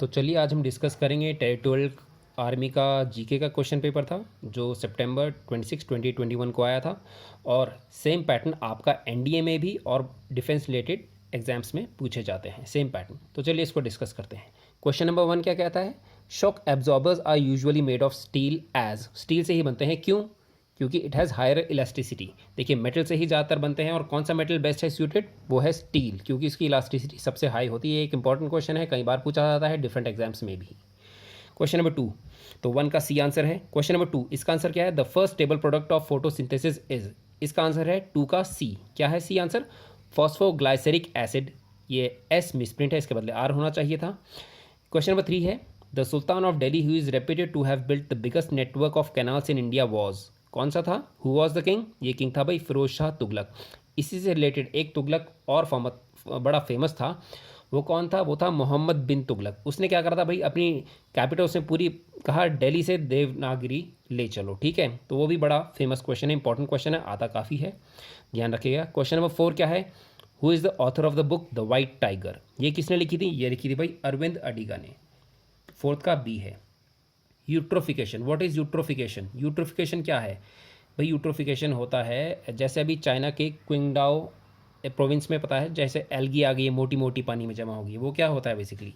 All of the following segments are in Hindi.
तो चलिए आज हम डिस्कस करेंगे 12 आर्मी का जीके का क्वेश्चन पेपर था जो सितंबर 26 2021 को आया था। और सेम पैटर्न आपका एनडीए में भी और डिफेंस रिलेटेड एग्जाम्स में पूछे जाते हैं, सेम पैटर्न। तो चलिए इसको डिस्कस करते हैं। क्वेश्चन नंबर 1 क्या कहता है? Shock absorbers are usually made of steel, as steel से ही बनते हैं। क्यों? क्योंकि इट हैज़ हायर इलास्टिसिटी। देखिए मेटल से ही ज़्यादातर बनते हैं और कौन सा मेटल बेस्ट है सूटेड? वो है स्टील, क्योंकि इसकी इलास्टिसिटी सबसे हाई होती है। एक इंपॉर्टेंट क्वेश्चन है, कई बार पूछा जाता है डिफरेंट एग्जाम्स में भी। क्वेश्चन नंबर 2, तो 1 का सी आंसर है। क्वेश्चन नंबर 2, इसका आंसर क्या है? The first stable product of photosynthesis is, इसका आंसर है 2 का सी। क्या है सी आंसर? फॉस्फोग्लाइसेरिक एसिड। ये एस मिसप्रिंट है, इसके बदले आर होना चाहिए था। क्वेश्चन नंबर 3 है, the sultan of Delhi who is reputed to have built the biggest network of canals in India was, कौन सा था? Who was the king? ये किंग था भाई फिरोज शाह तुगलक। इसी से रिलेटेड एक तुगलक और बड़ा फेमस था, वो कौन था? वो था मोहम्मद बिन तुगलक। उसने क्या करा था भाई, अपनी कैपिटल उसने पूरी कहा दिल्ली से देवनागरी ले चलो, ठीक है। तो वो भी बड़ा फेमस क्वेश्चन है, इंपॉर्टेंट क्वेश्चन है, आता काफ़ी है, ध्यान रखिएगा। क्वेश्चन नंबर 4 क्या है? Who is the author of the book the white tiger, ये किसने लिखी थी? ये लिखी थी भाई अरविंद अडिगा ने। 4th का बी है। Eutrophication, what is eutrophication? Eutrophication क्या है भाई? यूट्रोफिकेशन होता है जैसे अभी चाइना के क्विंगडाओ प्रोविंस में पता है, जैसे एल्गी आ गई है, मोटी मोटी पानी में जमा होगी, वो क्या होता है बेसिकली?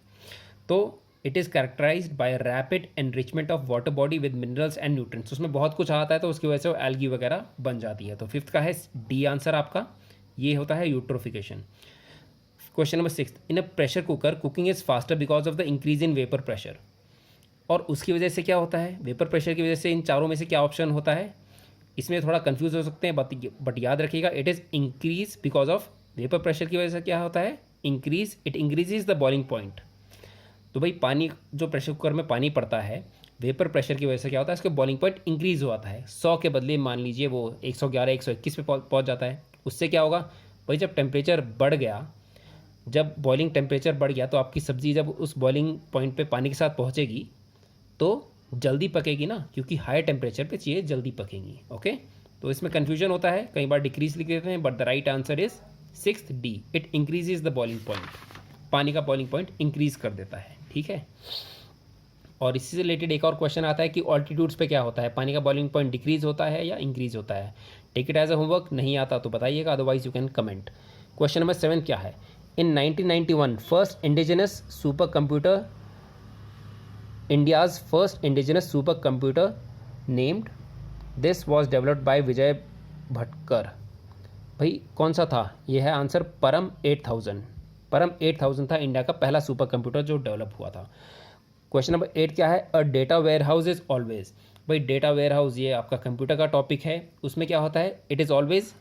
तो it is characterised by rapid enrichment of water body with minerals and nutrients. उसमें बहुत कुछ आता है तो उसकी वजह से वो एल्गी वगैरह बन जाती है। तो 5th का है डी आंसर आपका, ये होता है eutrophication. Question number 6, in a pressure cooker cooking is faster because of the increase in vapour pressure. और उसकी वजह से क्या होता है? वेपर प्रेशर की वजह से इन चारों में से क्या ऑप्शन होता है? इसमें थोड़ा कंफ्यूज हो सकते हैं, बट याद रखिएगा it is increase because of vapour pressure की वजह से क्या होता है? Increase, it increases the boiling point. तो भाई पानी जो प्रेशर कुकर में पानी पड़ता है, वेपर प्रेशर की वजह से क्या होता है? इसका बॉइलिंग पॉइंट इंक्रीज हो आता है। 100 के बदले मान लीजिए वो 111 121 पे पहुंच जाता है। उससे क्या होगा भाई? जब टेम्परेचर बढ़ गया, जब बॉइलिंग टेम्परेचर बढ़ गया तो आपकी सब्ज़ी जब उस बॉइलिंग पॉइंट पे पानी के साथ पहुंचेगी तो जल्दी पकेगी ना, क्योंकि हाई टेम्परेचर पे चीज़ें जल्दी पकेंगी। ओके, तो इसमें कन्फ्यूजन होता है, कई बार डिक्रीज लिख देते हैं, but the right answer is 6th D, it increases the boiling point. पानी का बॉइलिंग पॉइंट इंक्रीज कर देता है, ठीक है। और इसी से रिलेटेड एक और क्वेश्चन आता है कि ऑल्टीट्यूड्स पे क्या होता है? पानी का बॉइलिंग पॉइंट डिक्रीज होता है या इंक्रीज होता है? Take it as a homework, नहीं आता तो बताइएगा, otherwise you can comment. Question number 7 क्या है? In 1991 first indigenous super computer, India's first indigenous supercomputer named, this was developed by Vijay Bhatkar. भाई कौन सा था? यह है आंसर परम 8000। परम 8000 था इंडिया का पहला सुपर कंप्यूटर जो डेवलप हुआ था। क्वेश्चन नंबर 8 क्या है? A data warehouse is always, भाई डेटा वेयर हाउस ये आपका कंप्यूटर का टॉपिक है, उसमें क्या होता है? It is always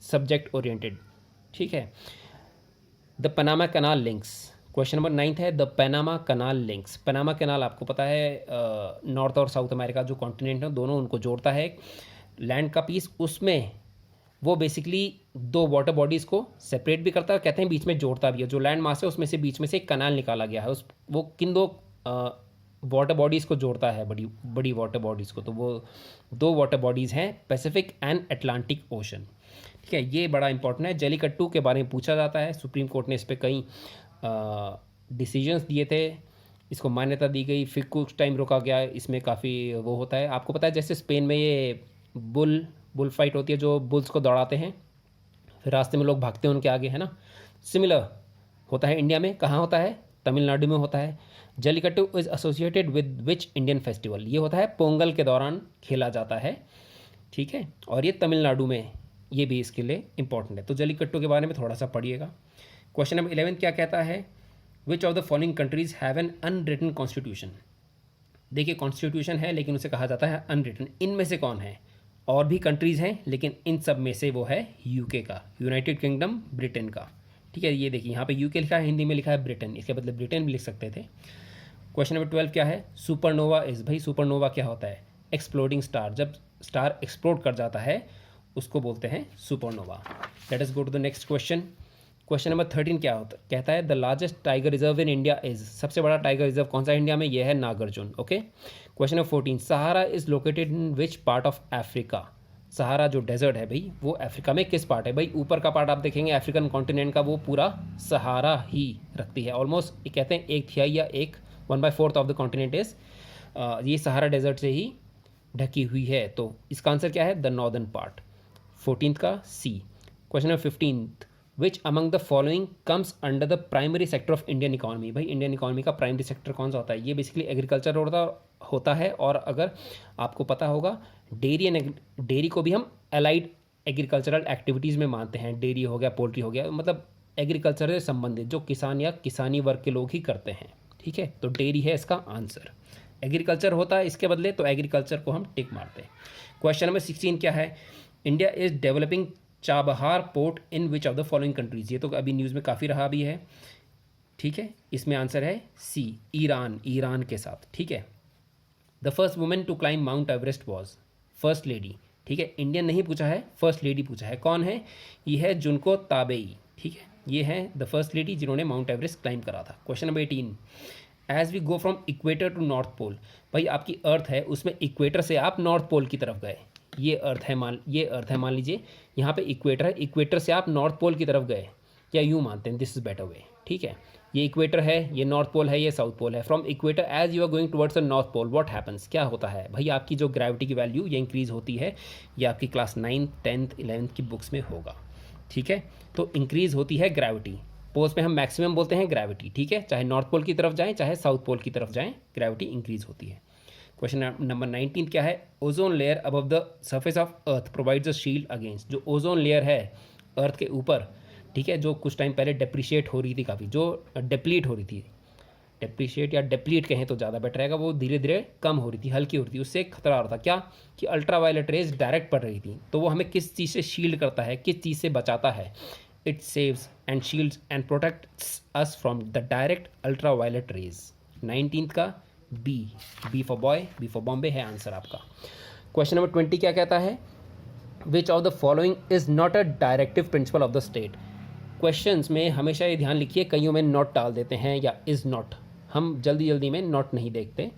subject oriented, ठीक है। The Panama canal links, question number 9 है the Panama canal links. Panama canal आपको पता है नॉर्थ और साउथ अमेरिका जो कॉन्टिनेंट है दोनों, उनको जोड़ता है लैंड का पीस। उसमें वो बेसिकली 2 वाटर बॉडीज़ को सेपरेट भी करता है, कहते हैं बीच में जोड़ता भी है। जो लैंड मास है उसमें से बीच में से एक कनाल निकाला गया है, उस वो किन 2 वाटर बॉडीज़ को जोड़ता है, बड़ी बड़ी वाटर बॉडीज़ को। तो वो 2 वाटर बॉडीज़ हैं, पैसिफिक एंड अटलांटिक ओशन, ठीक है। ये बड़ा इंपॉर्टेंट है। जलीकट्टू के बारे में पूछा जाता है, सुप्रीम कोर्ट ने इस पर कई डिसीजंस दिए थे, इसको मान्यता दी गई, फिर कुछ टाइम रोका गया, इसमें काफ़ी वो होता है। आपको पता है जैसे स्पेन में ये बुल फाइट होती है, जो बुल्स को दौड़ाते हैं, फिर रास्ते में लोग भागते हैं उनके आगे, है ना। सिमिलर होता है इंडिया में, कहाँ होता है? तमिलनाडु में होता है। Jallikattu is associated with which Indian festival, ये होता है पोंगल के दौरान खेला जाता है, ठीक है। और ये तमिलनाडु में, ये भी इसके लिए इंपॉर्टेंट है। तो जलीकट्टू के बारे में थोड़ा सा पढ़िएगा। क्वेश्चन नंबर 11 क्या कहता है? Which of the following countries have an unwritten constitution. देखिए कॉन्स्टिट्यूशन है लेकिन उसे कहा जाता है अनरिटन। इनमें से कौन है? और भी कंट्रीज़ हैं लेकिन इन सब में से वो है यूके का, यूनाइटेड किंगडम, ब्रिटेन का, ठीक है। ये देखिए यहाँ पे यूके लिखा है, हिंदी में लिखा है ब्रिटेन, इसके बदले ब्रिटेन भी लिख सकते थे। क्वेश्चन नंबर 12 क्या है? सुपरनोवा इज, भाई सुपरनोवा क्या होता है? एक्सप्लोडिंग स्टार, जब स्टार एक्सप्लोड कर जाता है उसको बोलते हैं supernova. Let us go to the next question. Question number 13 क्या होता कहता है? The largest tiger reserve in India is, सबसे बड़ा टाइगर रिजर्व कौन सा इंडिया में? यह है Nagarjun, okay. Question number 14, Sahara is located in which part of Africa. Sahara जो डेजर्ट है भाई वो अफ्रीका में किस पार्ट है? भाई ऊपर का पार्ट आप देखेंगे अफ्रीकन कॉन्टिनेंट का, वो पूरा सहारा ही रखती है, ऑलमोस्ट कहते हैं 1/3 या 1 1/4 ऑफ द कॉन्टिनेंट इज, ये सहारा डेजर्ट से ही ढकी हुई है। तो इसका आंसर क्या है? The northern part. 14th का C. Question number 15th, which among the following comes under the primary sector of Indian economy. भाई इंडियन इकोनॉमी का प्राइमरी सेक्टर कौन सा होता है? ये बेसिकली एग्रीकल्चर होता है। और अगर आपको पता होगा, डेयरी को भी हम अलाइड एग्रीकल्चरल एक्टिविटीज़ में मानते हैं। डेयरी हो गया, पोल्ट्री हो गया, मतलब एग्रीकल्चर से संबंधित जो किसान या किसानी वर्ग के लोग ही करते हैं। ठीक है, तो डेयरी है इसका आंसर। एग्रीकल्चर होता है इसके बदले, तो एग्रीकल्चर को हम टिक मारते हैं। क्वेश्चन नंबर 16 क्या है? India is developing Chabahar port in which of the following countries. ये तो अभी न्यूज़ में काफ़ी रहा भी है। ठीक है, इसमें आंसर है सी, ईरान के साथ। ठीक है, the first women to climb mount Everest was, first lady. ठीक है, इंडियन नहीं पूछा है, फर्स्ट लेडी पूछा है। कौन है? ये है जुनको ताबेई। ठीक है, ये है द फर्स्ट लेडी जिन्होंने माउंट एवरेस्ट क्लाइम करा था। Question number 18, as we go from equator to north pole. भाई आपकी अर्थ है, उसमें इक्वेटर से आप नॉर्थ पोल की तरफ गए। ये अर्थ है मान लीजिए, यहाँ पे इक्वेटर है, इक्वेटर से आप नॉर्थ पोल की तरफ गए, या यूँ मानते हैं, दिस इज बेटर वे। ठीक है, ये इक्वेटर है, ये नॉर्थ पोल है, ये साउथ पोल है। From equator as you are going towards the north pole, what happens, क्या होता है? भाई आपकी जो ग्रेविटी की वैल्यू ये इंक्रीज़ होती है। ये आपकी क्लास 9th 10th 11th की बुक्स में होगा। ठीक है, तो इंक्रीज़ होती है ग्रेविटी। पोल्स में हम मैक्सिमम बोलते हैं ग्रेविटी। ठीक है, चाहे नॉर्थ पोल की तरफ जाएँ चाहे साउथ पोल की तरफ जाएँ, ग्रेविटी इंक्रीज़ होती है। क्वेश्चन नंबर 19 क्या है? Ozone layer above the surface of earth provides a shield against. जो ओजोन लेयर है अर्थ के ऊपर, ठीक है, जो कुछ टाइम पहले डेप्रिशिएट हो रही थी, काफ़ी जो डिप्लीट हो रही थी, डेप्रिशिएट या डिप्लीट कहें तो ज़्यादा बेटर रहेगा, वो धीरे धीरे कम हो रही थी, हल्की हो रही थी, उससे खतरा आ रहा था। क्या कि अल्ट्रावायलेट रेज डायरेक्ट पड़ रही थी। तो वो हमें किस चीज़ से शील्ड करता है, किस चीज़ से बचाता है? It saves and shields and protects us from the direct ultraviolet rays. 19th का B for boy, B for Bombay है आंसर आपका। क्वेश्चन नंबर 20 क्या कहता है? Which of the following is not a directive principle of the state. Questions में हमेशा ये ध्यान लिखिए, कईयों में नॉट डाल देते हैं या इज़ नॉट, हम जल्दी में नॉट नहीं देखते,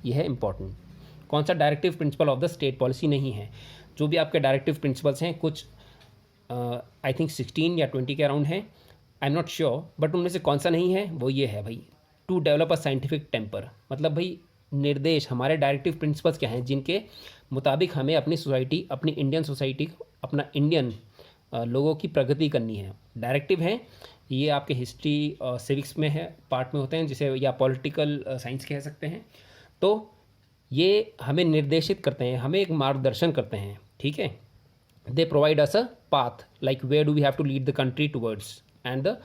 ये है इंपॉर्टेंट। कौन सा directive principle of the state policy नहीं है? जो भी आपके डायरेक्टिव प्रिंसिपल्स हैं, कुछ आई थिंक 16 या 20 के अराउंड हैं, I am not sure, but उनमें से कौन सा नहीं है? वो ये है भाई, to develop a scientific temper. मतलब भाई निर्देश, हमारे डायरेक्टिव प्रिंसिपल्स क्या हैं जिनके मुताबिक हमें अपनी सोसाइटी, अपनी इंडियन सोसाइटी, अपना इंडियन लोगों की प्रगति करनी है। डायरेक्टिव हैं ये आपके हिस्ट्री सिविक्स में है, पार्ट में होते हैं, जिसे या पॉलिटिकल साइंस कह सकते हैं। तो ये हमें निर्देशित करते हैं, हमें एक मार्गदर्शन करते हैं। ठीक है, they provide us a path like where do we have to lead the country towards and the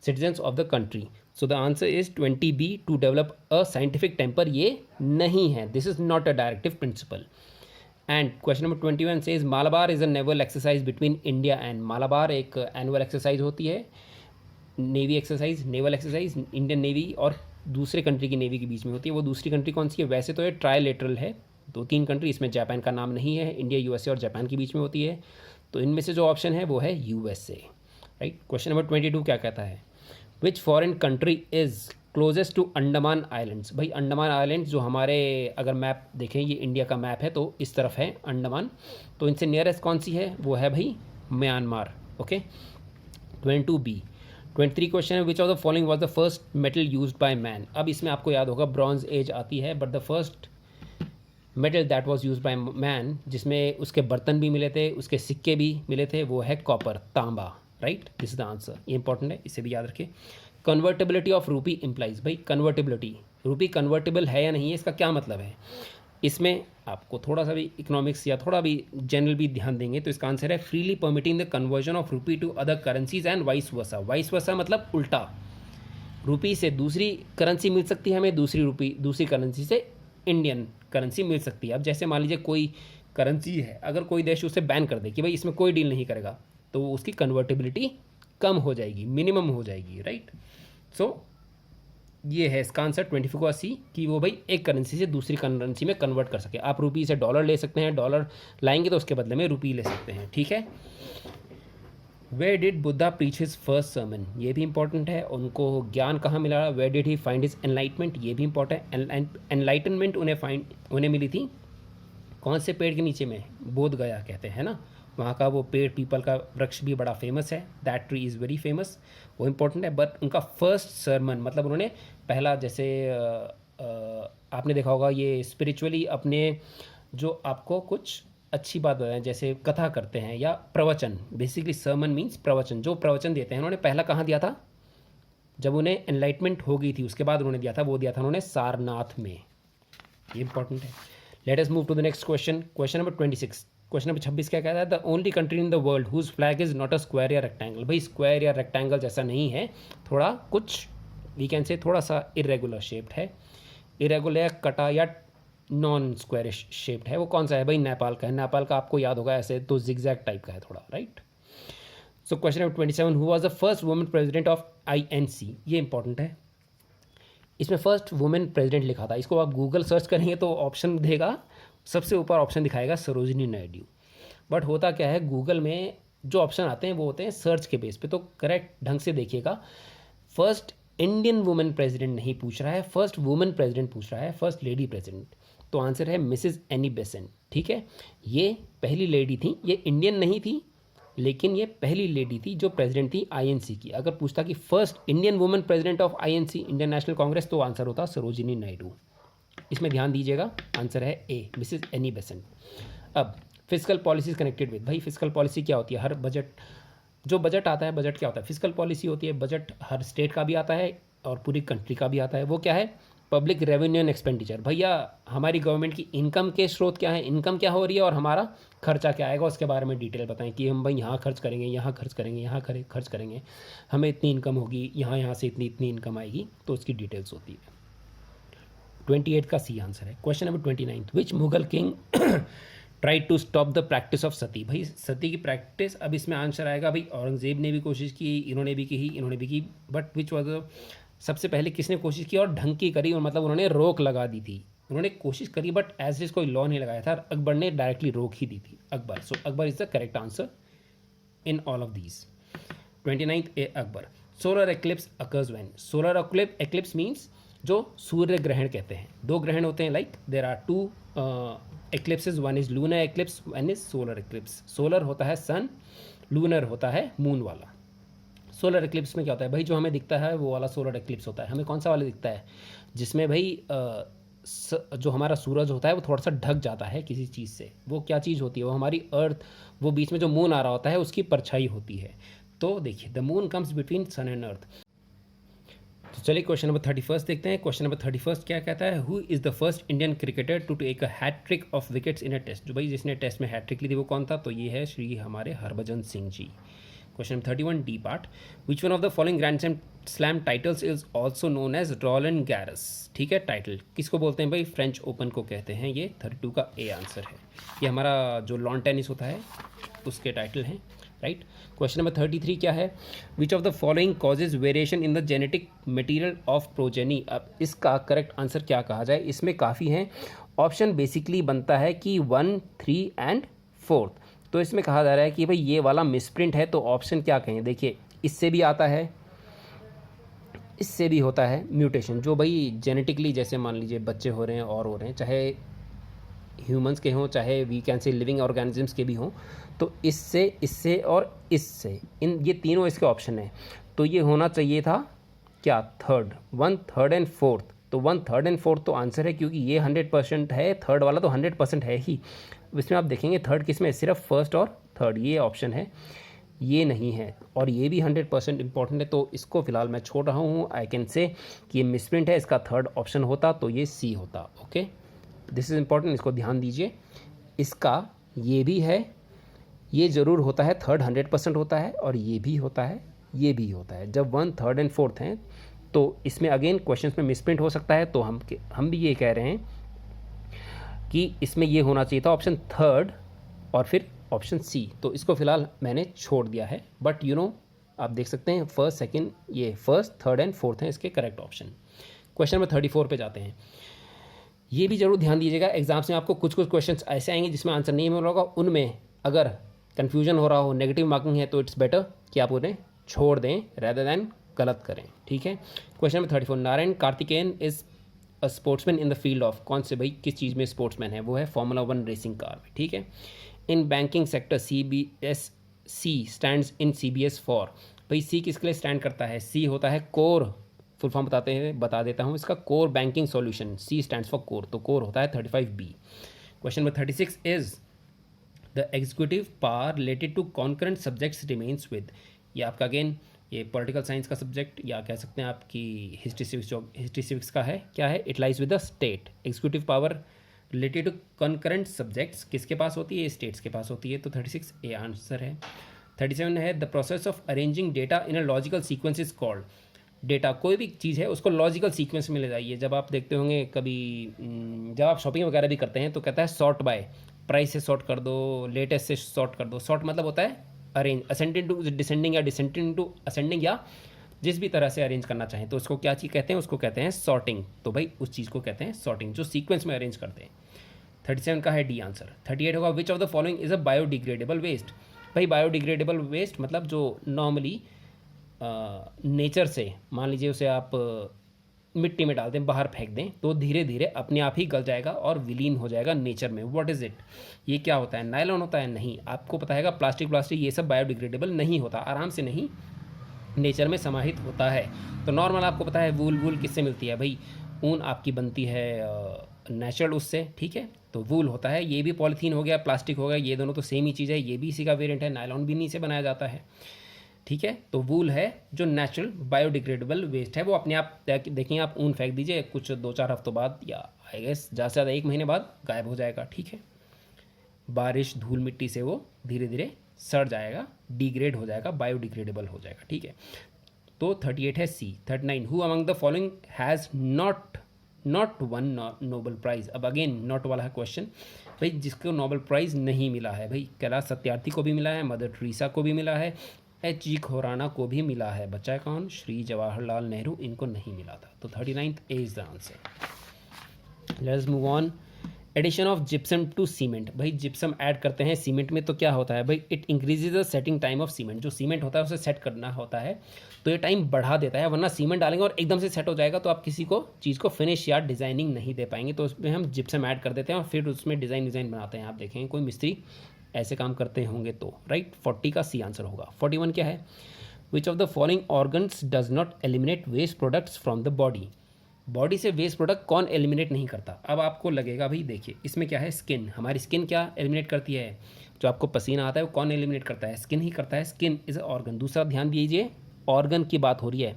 citizens of the country. So the answer is 20B, to develop a scientific temper. ये नहीं है, this is not a directive principle. And question number 21 says Malabar is a naval exercise between India and. Malabar एक एनुअल एक्सरसाइज होती है, navy exercise, naval exercise, Indian navy और दूसरे कंट्री की नेवी के बीच में होती है। वो दूसरी कंट्री कौन सी है? वैसे तो ये ट्राइलेटरल है, 2-3 कंट्री, इसमें जापान का नाम नहीं है, इंडिया, यूएसए और जापान के बीच में होती है। तो इनमें से जो ऑप्शन है वो है यूएसए। राइट। क्वेश्चन नंबर 22 क्या कहता है? Which foreign country is closest to Andaman islands. भाई अंडमान आइलैंड्स जो हमारे, अगर मैप देखें, ये इंडिया का मैप है तो इस तरफ है अंडमान, तो इनसे नियरेस्ट कौन सी है? वो है भाई म्यांमार। ओके। 22B। 23 क्वेश्चन है, which of the following was the first metal used by man. अब इसमें आपको याद होगा ब्रॉन्ज एज आती है, but the first metal that was used by man, जिसमें उसके बर्तन भी मिले थे, उसके सिक्के भी मिले थे, वो है कॉपर, तांबा। Right, this is the answer. ये इंपॉर्टेंट है, इसे भी याद रखिए। कन्वर्टेबिलिटी ऑफ रूपी इम्प्लाइज। भाई कन्वर्टेबिलिटी, रूपी कन्वर्टेबल है या नहीं है, इसका क्या मतलब है? इसमें आपको थोड़ा सा भी इकोनॉमिक्स या थोड़ा भी जनरल भी ध्यान देंगे तो इसका आंसर है freely permitting the conversion of rupee to other currencies and vice versa. Vice versa मतलब उल्टा, रूपी से दूसरी करेंसी मिल सकती है हमें, दूसरी करेंसी से इंडियन करेंसी मिल सकती है। अब जैसे मान लीजिए कोई करेंसी है, अगर कोई देश उसे बैन कर दे कि भाई इसमें कोई डील नहीं करेगा, तो उसकी कन्वर्टेबिलिटी कम हो जाएगी, मिनिमम हो जाएगी। राइट। सो ये है इसका आंसर 24 का सी, कि वो भाई एक करेंसी से दूसरी करेंसी में कन्वर्ट कर सके। आप रुपी से डॉलर ले सकते हैं, डॉलर लाएंगे तो उसके बदले में रुपी ले सकते हैं। ठीक है। Where did Buddha preach his first sermon, ये भी इंपॉर्टेंट है। उनको ज्ञान कहाँ मिला? Where did he find his enlightenment, ये भी इंपॉर्टेंट है। एनलाइटनमेंट उन्हें मिली थी कौन से पेड़ के नीचे में? बोध गया कहते हैं ना, वहाँ का वो पेड़, पीपल का वृक्ष भी बड़ा फेमस है, that tree is very famous, वो इंपॉर्टेंट है। बट उनका फर्स्ट सर्मन मतलब उन्होंने पहला, जैसे आपने देखा होगा ये स्पिरिचुअली अपने जो आपको कुछ अच्छी बात बताएं, जैसे कथा करते हैं या प्रवचन, बेसिकली सर्मन मीन्स प्रवचन, जो प्रवचन देते हैं उन्होंने पहला कहाँ दिया था, जब उन्हें एनलाइटमेंट हो गई थी उसके बाद उन्होंने दिया था, वो दिया था उन्होंने सारनाथ में। ये इंपॉर्टेंट है। Let us move to the next question, question number 26। Question number 26 क्या कहता है, the only country in the world whose flag is not a square या रेक्टेंगल। भाई स्क्वायर या रेक्टेंगल जैसा नहीं है, थोड़ा कुछ वी कैन से थोड़ा सा इरेगुलर शेप्ड है, इरेगुलर कटा या नॉन स्क्वायर शेप्ड है। वो कौन सा है भाई, नेपाल का है। नेपाल का आपको याद होगा ऐसे तो जिगजैग टाइप का है थोड़ा, right. So question number 27, who was the first women president of INC. ये इंपॉर्टेंट है, इसमें फर्स्ट वुमेन प्रेसिडेंट लिखा था। इसको आप गूगल सर्च करेंगे तो ऑप्शन देगा, सबसे ऊपर ऑप्शन दिखाएगा सरोजिनी नायडू। बट होता क्या है, गूगल में जो ऑप्शन आते हैं वो होते हैं सर्च के बेस पे, तो करेक्ट ढंग से देखिएगा। फर्स्ट इंडियन वुमेन प्रेसिडेंट नहीं पूछ रहा है, फर्स्ट वुमेन प्रेसिडेंट पूछ रहा है, फर्स्ट लेडी प्रेसिडेंट। तो आंसर है मिसेस एनी बेसेंट, ठीक है। ये पहली लेडी थी, ये इंडियन नहीं थी लेकिन ये पहली लेडी थी जो प्रेसिडेंट थी आईएनसी की। अगर पूछता कि first Indian women president of INC, Indian national Congress, तो आंसर होता सरोजिनी नायडू। इसमें ध्यान दीजिएगा, आंसर है ए, मिसेस एनी बेसेंट। अब फिजिकल पॉलिसीज कनेक्टेड विद, भाई फिजिकल पॉलिसी क्या होती है, हर बजट, जो बजट आता है, बजट क्या होता है, फिजिकल पॉलिसी होती है। बजट हर स्टेट का भी आता है और पूरी कंट्री का भी आता है। वो क्या है, पब्लिक रेवेन्यू एंड एक्सपेंडिचर। भैया हमारी गवर्नमेंट की इनकम के स्रोत क्या है, इनकम क्या हो रही है और हमारा खर्चा क्या आएगा, उसके बारे में डिटेल बताएं कि हम भाई यहाँ खर्च करेंगे, यहाँ खर्च करेंगे, यहाँ खर्च करेंगे, हमें इतनी इनकम होगी, यहाँ से इतनी इनकम आएगी, तो उसकी डिटेल्स होती है। 28 का सी आंसर है। Question number 29, which Mughal king try to stop the practice of sati. भाई सती की प्रैक्टिस, अब इसमें आंसर आएगा भाई औरंगजेब ने भी कोशिश की, इन्होंने भी की, इन्होंने भी की, बट विच वॉज सबसे पहले किसने कोशिश की और ढंग की करी, और मतलब उन्होंने रोक लगा दी थी। उन्होंने कोशिश करी बट एज इज कोई लॉ नहीं लगाया था, अकबर ने डायरेक्टली रोक ही दी थी, Akbar. So Akbar is the correct answer in all of these. 29 A Akbar. Solar eclipse occurs when, solar eclipse means जो सूर्य ग्रहण कहते हैं। दो ग्रहण होते हैं, like there are two eclipses, one is lunar eclipse, one is solar eclipse. Solar होता है सन, लूनर होता है मून वाला। सोलर एक्लिप्स में क्या होता है भाई, जो हमें दिखता है वो वाला सोलर एक्लिप्स होता है। हमें कौन सा वाला दिखता है, जिसमें भाई जो हमारा सूरज होता है वो थोड़ा सा ढक जाता है किसी चीज़ से। वो क्या चीज़ होती है, वो हमारी अर्थ, वो बीच में जो मून आ रहा होता है उसकी परछाई होती है। तो देखिए the moon comes between sun and earth. तो चलिए क्वेश्चन नंबर 31 देखते हैं। क्वेश्चन नंबर 31 क्या कहता है, who is the first Indian cricketer to take a hat trick of wickets in a test. जो भाई जिसने टेस्ट में हैट्रिक ली थी वो कौन था, तो ये है श्री हमारे Harbhajan Singh ji. Question number 31 D part, which one of the following grand slam titles is also known as Roland Garros. ठीक है, टाइटल किसको बोलते हैं भाई, फ्रेंच ओपन को कहते हैं। ये 32 का ए आंसर है। ये हमारा जो लॉन टेनिस होता है उसके टाइटल हैं, राइट। क्वेश्चन नंबर 33 क्या है, which of the following causes variation in the genetic material of progeny. अब इसका करेक्ट आंसर क्या कहा जाए, इसमें काफ़ी हैं ऑप्शन। बेसिकली बनता है कि 1, 3 एंड 4। तो इसमें कहा जा रहा है कि भाई ये वाला मिसप्रिंट है, तो ऑप्शन क्या कहें, देखिए इससे भी आता है, इससे भी होता है म्यूटेशन, जो भाई जेनेटिकली जैसे मान लीजिए बच्चे हो रहे हैं और हो रहे हैं, चाहे ह्यूमंस के हों चाहे we can say living organisms के भी हों, तो इससे, इससे और इससे, इन ये तीनों इसके ऑप्शन हैं। तो ये होना चाहिए था क्या, थर्ड, 1, 3 एंड 4। तो 1, 3 एंड 4 तो आंसर है, क्योंकि ये 100% है, थर्ड वाला तो 100% है ही। इसमें आप देखेंगे थर्ड किस में, सिर्फ फर्स्ट और थर्ड, ये ऑप्शन है, ये नहीं है। और ये भी 100% इंपॉर्टेंट है, तो इसको फिलहाल मैं छोड़ रहा हूँ। आई कैन से कि ये मिसप्रिंट है, इसका थर्ड ऑप्शन होता तो ये सी होता। ओके, दिस इज़ इंपॉर्टेंट, इसको ध्यान दीजिए। इसका ये भी है, ये ज़रूर होता है, थर्ड 100% होता है, और ये भी होता है, ये भी होता है। जब 1, 3 एंड 4 हैं तो इसमें अगेन क्वेश्चन में मिसप्रिंट हो सकता है। तो हम भी ये कह रहे हैं कि इसमें ये होना चाहिए था ऑप्शन थर्ड और फिर ऑप्शन सी। तो इसको फिलहाल मैंने छोड़ दिया है, बट यू नो आप देख सकते हैं फर्स्ट, सेकंड, ये फर्स्ट, थर्ड एंड फोर्थ हैं इसके करेक्ट ऑप्शन। क्वेश्चन नंबर 34 पे जाते हैं। ये भी जरूर ध्यान दीजिएगा, एग्जाम्स में आपको कुछ कुछ क्वेश्चंस ऐसे आएंगे जिसमें आंसर नहीं मिल रहा होगा। उनमें अगर कन्फ्यूजन हो रहा हो, नेगेटिव मार्किंग है, तो इट्स बेटर कि आप उन्हें छोड़ दें रेदर दैन गलत करें। ठीक है, question number 34, Narayan Karthikeyan is a sportsman in the field of, कौन से भाई किस चीज़ में स्पोर्ट्समैन है, वो है फार्मूला 1 रेसिंग कार में। ठीक है, in banking sector CBSC stands in CBS for, भाई सी किसके लिए स्टैंड करता है, सी होता है कोर फुल फॉर्म बता देता हूँ इसका, core banking solution, C stands for core, तो कोर होता है 35B। Question number 36 is the executive power related to concurrent subjects remains with, ये आपका अगेन ये पॉलिटिकल साइंस का सब्जेक्ट या कह सकते हैं आपकी हिस्ट्री सिविक्स का है, क्या है, it lies with the state. Executive power related to concurrent subjects किसके पास होती है, स्टेट्स के पास होती है, तो 36 ए आंसर है। 37 है the process of arranging data in a logical sequence is called, data कोई भी चीज़ है उसको लॉजिकल सीक्वेंस में ले जाइए। जब आप देखते होंगे कभी जब आप शॉपिंग वगैरह भी करते हैं तो कहता है सॉर्ट बाय, प्राइस से सॉर्ट कर दो, लेटेस्ट से सॉर्ट कर दो। सॉर्ट मतलब होता है अरेंज, असेंडिंग टू डिसेंडिंग या डिसेंडिंग टू असेंडिंग, या जिस भी तरह से अरेंज करना चाहें तो उसको क्या चीज़ कहते हैं, उसको कहते हैं सॉर्टिंग। तो भाई उस चीज़ को कहते हैं सॉर्टिंग जो सीक्वेंस में अरेंज करते हैं। 37 का है डी आंसर। 38 होगा which of the following is a biodegradable waste. भाई बायोडिग्रेडेबल वेस्ट मतलब जो नॉर्मली नेचर से, मान लीजिए उसे आप मिट्टी में डाल दें, बाहर फेंक दें, तो धीरे धीरे अपने आप ही गल जाएगा और विलीन हो जाएगा नेचर में। व्हाट इज़ इट, ये क्या होता है, नायलॉन होता है? नहीं, आपको पता है प्लास्टिक ये सब बायोडिग्रेडेबल नहीं होता, आराम से नहीं नेचर में समाहित होता है। तो नॉर्मल आपको पता है वूल किससे मिलती है भाई, ऊन आपकी बनती है नेचुरल उससे, ठीक है, तो वूल होता है। ये भी पॉलीथीन हो गया, प्लास्टिक हो गया, ये दोनों तो सेम ही चीज़ है, ये भी इसी का वेरिएंट है। नायलॉन भी इन्हीं से बनाया जाता है, ठीक है। तो वूल है जो नेचुरल बायोडिग्रेडेबल वेस्ट है, वो अपने आप देखेंगे आप ऊन फेंक दीजिए, कुछ 2-4 हफ्तों बाद या आई गेस ज़्यादा से ज़्यादा 1 महीने बाद गायब हो जाएगा, ठीक है। बारिश धूल मिट्टी से वो धीरे धीरे सड़ जाएगा, डिग्रेड हो जाएगा, बायोडिग्रेडेबल हो जाएगा, ठीक है। तो 38 है सी। 39 who among the following has not one Nobel prize. अब अगेन नॉट वाला है क्वेश्चन, भाई जिसको नोबेल प्राइज़ नहीं मिला है, भाई कैलाश सत्यार्थी को भी मिला है, मदर टेरेसा को भी मिला है, H.G. खुराना को भी मिला है, बच्चा है कौन, श्री जवाहरलाल नेहरू, इनको नहीं मिला था। तो 39th A is the answer. Let's move on. Addition of gypsum to cement. भाई जिप्सम ऐड करते हैं सीमेंट में तो क्या होता है भाई, it increases the setting time of cement. जो सीमेंट होता है उसे सेट करना होता है तो ये टाइम बढ़ा देता है, वरना सीमेंट डालेंगे और एकदम से सेट हो जाएगा तो आप किसी को चीज़ को फिनिश या डिज़ाइनिंग नहीं दे पाएंगे। तो उसमें हम जिप्सम ऐड कर देते हैं और फिर उसमें डिज़ाइन बनाते हैं। आप देखेंगे कोई मिस्त्री ऐसे काम करते होंगे तो, राइट। 40 का सी आंसर होगा। 41 क्या है, which of the following organs does not eliminate waste products from the body. Body से वेस्ट प्रोडक्ट कौन एलिमिनेट नहीं करता। अब आपको लगेगा भाई देखिए इसमें क्या है, स्किन। हमारी स्किन क्या एलिमिनेट करती है, जो आपको पसीना आता है वो कौन एलिमिनेट करता है, स्किन ही करता है। Skin is organ. दूसरा ध्यान दीजिए, ऑर्गन की बात हो रही है,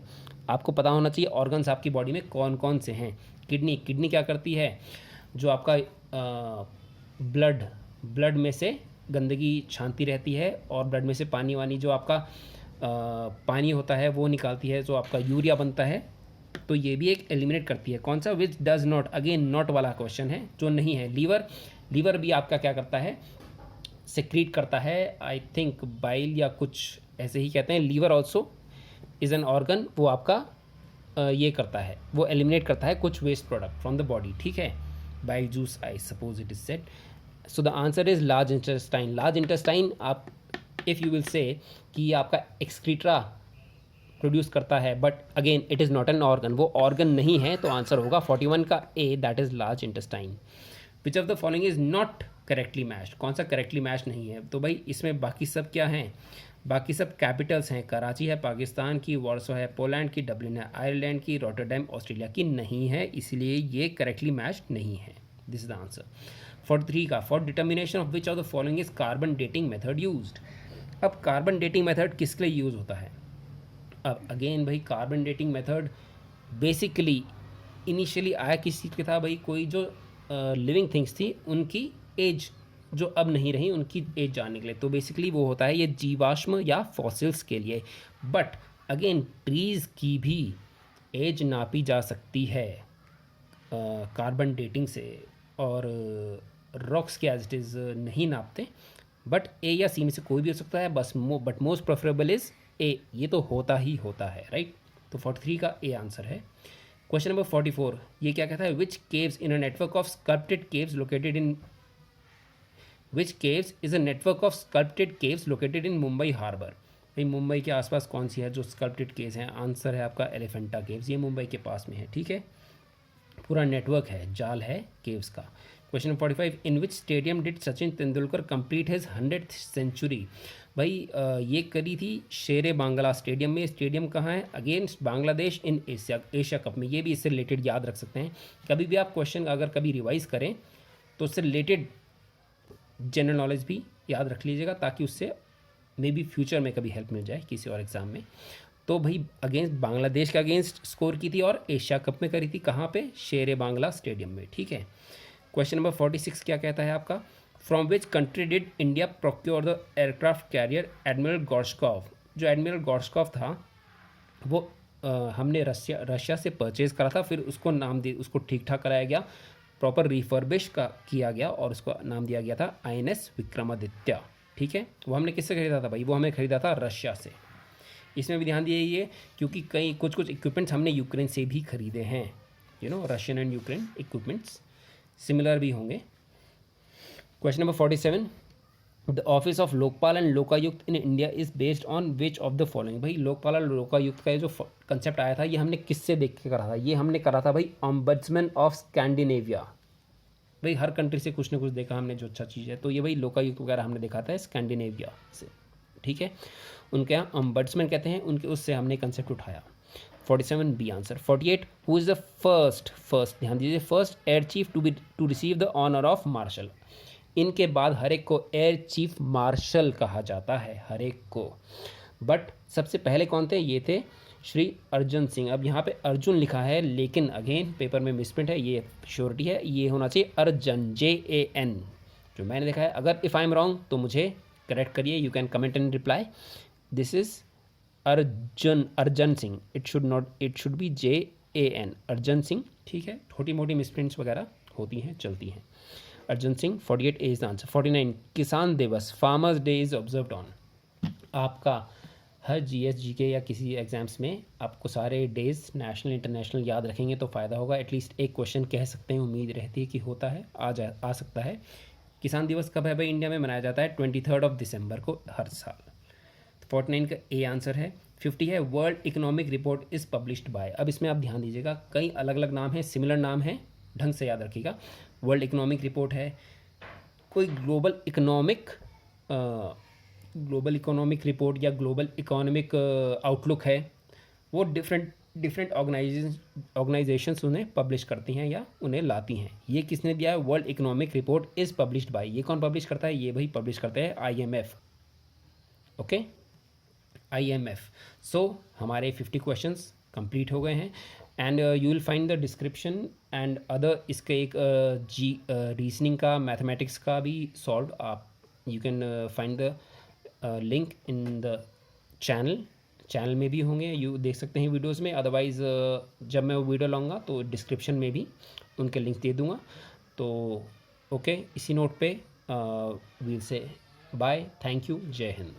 आपको पता होना चाहिए ऑर्गन्स आपकी बॉडी में कौन कौन से हैं। किडनी क्या करती है, जो आपका ब्लड में से गंदगी छानती रहती है और ब्लड में से पानी जो आपका पानी होता है वो निकालती है, जो आपका यूरिया बनता है, तो ये भी एक एलिमिनेट करती है। कौन सा, which does not, again not वाला क्वेश्चन है, जो नहीं है। लीवर भी आपका क्या करता है, सेक्रीट करता है, आई थिंक बाइल या कुछ ऐसे ही कहते हैं। Liver also is an organ, वो आपका ये करता है, वो एलिमिनेट करता है कुछ waste product from the body, ठीक है, bile juice I suppose it is set. So the answer is large intestine. Large intestine आप इफ़ यू विल से कि आपका एक्सक्रीट्रा प्रोड्यूस करता है, but again it is not an organ, वो ऑर्गन नहीं है, तो आंसर होगा 41 का A, that is large intestine. Which of the following is not correctly matched. कौन सा करेक्टली मैच नहीं है, तो भाई इसमें बाकी सब क्या हैं, बाकी सब कैपिटल्स हैं। कराची है पाकिस्तान की, वार्सो है पोलैंड की, डब्लिन है आयरलैंड की, रॉटरडैम ऑस्ट्रेलिया की नहीं है, इसलिए ये करेक्टली मैच नहीं है। This is the answer. 43 का, for determination of which of the following is carbon dating method used. अब कार्बन डेटिंग मेथड किसके लिए यूज़ होता है। अब अगेन भाई carbon dating method basically initially आया किस चीज़ के था भाई, कोई जो लिविंग थिंग्स थी उनकी एज जो अब नहीं रही, उनकी एज जानने के लिए। तो बेसिकली वो होता है ये जीवाश्म या फॉसिल्स के लिए। बट अगेन ट्रीज़ की भी एज नापी जा सकती है कार्बन डेटिंग से, और रॉक्स के एज इट इज़ नहीं नापते। बट ए या सी में से कोई भी हो सकता है, बस but most preferable is a, ये तो होता ही होता है, राइट। तो 43 का ए आंसर है। क्वेश्चन नंबर 44, ये क्या कहता है, which caves in a network of sculpted caves located in, which caves is a network of sculpted caves located in Mumbai harbour. भाई मुंबई के आसपास कौन सी है जो स्कल्प्टेड केव्स हैं, आंसर है आपका एलिफेंटा केव्स, ये मुंबई के पास में है, ठीक है। पूरा नेटवर्क है, जाल है केव्स का। Question number 45, in which stadium did Sachin Tendulkar complete his 100th century. भाई ये करी थी शेरे बांग्ला स्टेडियम में। स्टेडियम कहाँ है? Against Bangladesh in Asia cup में। ये भी इससे रिलेटेड याद रख सकते हैं। कभी भी आप क्वेश्चन अगर कभी रिवाइज करें तो उससे रिलेटेड जनरल नॉलेज भी याद रख लीजिएगा, ताकि उससे मे बी फ्यूचर में कभी हेल्प मिल जाए किसी और एग्ज़ाम में। तो भाई अगेंस्ट बांग्लादेश के अगेंस्ट स्कोर की थी और एशिया कप में करी थी। कहाँ पे? शेरे बांग्ला स्टेडियम में। ठीक है। क्वेश्चन नंबर 46 क्या कहता है आपका? From which country did India procure the aircraft carrier Admiral Gorshkov? जो एडमिरल गॉर्शकॉव था वो हमने रशिया से परचेज़ करा था, फिर उसको नाम दे, उसको ठीक ठाक कराया गया, प्रॉपर रिफर्बिश का किया गया और उसको नाम दिया गया था INS विक्रमादित्य। ठीक है। वो हमने किससे खरीदा था भाई? वो हमें खरीदा था रशिया से। इसमें भी ध्यान दीजिए क्योंकि कई कुछ इक्विपमेंट्स हमने यूक्रेन से भी खरीदे हैं। Russian and Ukraine equipments similar भी होंगे। Question number 47, the office of Lokpal and Lokayukta in India is based on which of the following? भाई लोकपाल और लोकायुक्त का जो कंसेप्ट आया था ये हमने किससे देख के करा था? ये हमने करा था भाई ऑम्बड्समैन ऑफ स्कैंडिनेविया। भाई हर कंट्री से कुछ ना कुछ देखा हमने जो अच्छा चीज़ है, तो ये भाई लोकायुक्त वगैरह हमने देखा था स्कैंडिनेविया से। ठीक है। उनके यहाँ ऑम्बड्समैन कहते हैं, उनके उससे हमने कंसेप्ट उठाया। 47 B answer. 48, who is the first ध्यान दीजिए, first air chief to receive the honour of marshal? इनके बाद हर एक को एयर चीफ मार्शल कहा जाता है, हर एक को। बट सबसे पहले कौन थे? ये थे श्री अर्जन सिंह। अब यहाँ पे अर्जुन लिखा है, लेकिन अगेन पेपर में मिसप्रिंट है, ये श्योरिटी है, ये होना चाहिए अर्जन, JAN जो मैंने देखा है। अगर इफ़ आई एम रॉन्ग तो मुझे करेक्ट करिए, you can comment and reply. This is Arjan Singh, it should be JAN, Arjan Singh. ठीक है। छोटी मोटी मिसप्रिंट्स वगैरह होती हैं, चलती हैं। Arjan Singh. 48 is the answer. 49, किसान दिवस, farmers day is observed on? आपका हर GS GK या किसी एग्जाम्स में आपको सारे डेज नेशनल इंटरनेशनल याद रखेंगे तो फ़ायदा होगा। एटलीस्ट एक क्वेश्चन कह सकते हैं, उम्मीद रहती है कि होता है, आ सकता है। किसान दिवस कब है भाई? इंडिया में मनाया जाता है 23 दिसंबर को हर साल। 49 का A आंसर है। 50 है, world economic report is published by? अब इसमें आप ध्यान दीजिएगा, कई अलग अलग नाम हैं, सिमिलर नाम हैं, ढंग से याद रखिएगा। वर्ल्ड इकोनॉमिक रिपोर्ट है, कोई ग्लोबल इकोनॉमिक रिपोर्ट या ग्लोबल इकोनॉमिक आउटलुक है, वो डिफरेंट ऑर्गेनाइजेशंस उन्हें पब्लिश करती हैं या उन्हें लाती हैं। ये किसने दिया है? World economic report is published by. ये कौन पब्लिश करता है? ये भाई पब्लिश करते हैं IMF। Okay, IMF। सो हमारे 50 क्वेश्चंस कंप्लीट हो गए हैं and you will find the description and other. इसके एक रीजनिंग का, मैथमेटिक्स का भी सॉल्व आप, you can find the link in the channel में भी होंगे, यू देख सकते हैं वीडियोस में। अदरवाइज़ जब मैं वो वीडियो लाऊंगा तो डिस्क्रिप्शन में भी उनके लिंक दे दूंगा। तो ओके, इसी नोट पे वील से बाय, थैंक यू, जय हिंद।